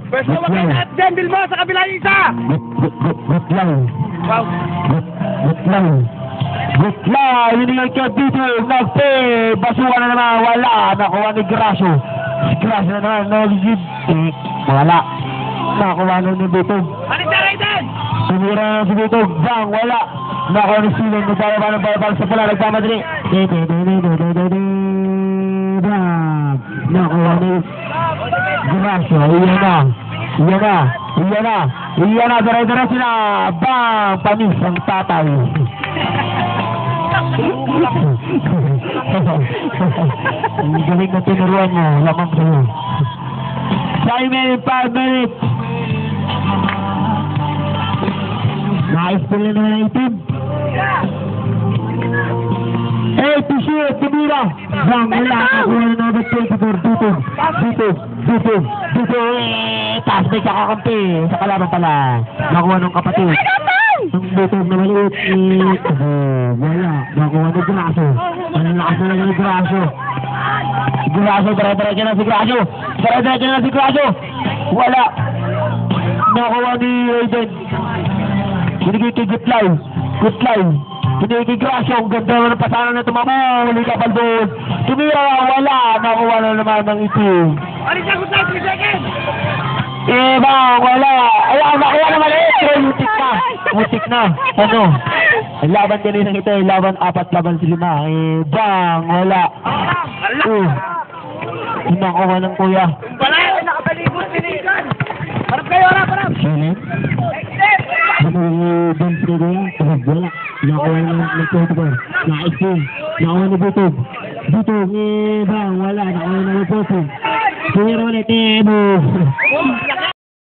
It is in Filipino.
Pwesto mo kayo lahat dyan, Bilbo, sa kabila yung isa! Gutlaw. Wow. Gutlaw. Gutlaw. Yun ka dito. Nagpe. Basuhan na naman. Wala. Nakuha ni Gracio. Si Gracio na naman. Nagigid. Wala. Nakuha na ni Bitog. Ano siya, Raiden? Sumira na si Bitog. Bang. Wala. Nakuha ni Silon. Nagpapala ng palapal sa pula. Nagpamadali. Bang. Nakuha ni Gracio. Iyan na. Iyan na. Iyan na. Iyan na. Dara-dara sila. Bang. Panis ang tatay. Ang galing na tinuruan mo. Lamang sa'yo. 5 minutes. Naka-spill na naman ang itim. To shoot. Tumira. Bang. Wala. Nakuha na number 24. Dito. Taas may kakakampi. Sa kalaban pala. Nakuha ng kapatid. Ang Bitog na maliit. Wala. Nakuha ng Gracio. Ang lakas na ng Gracio. Gracio. Dara-dara na si Gracio. Dara-dara na si Gracio. Wala. Nakuha ni Raiden. Binigay kay Gutlaw. Binigay kay Gracio. Ang ganda na ng pasanan na tumamo. Huli ka paldos. Tumira. Wala. Nakuha na naman ng itim. Ano siya, Gutlaw, 3 seconds! Bang, wala. Ayan, nakuha na maliit. Mutik na. Ano? Ang laban kanina ito, laban 4, laban 5. Bang, wala. Nakuha ng kuya. Wala, nakabalibot, sinigan! Harap kayo, harap! Sino? Ano yung bench na kuya? Wala. Nakuha ng 24. Naka-spin. Nakuha ni Bitog. Bang, wala. Nakuha ng 14. Tumira ulit.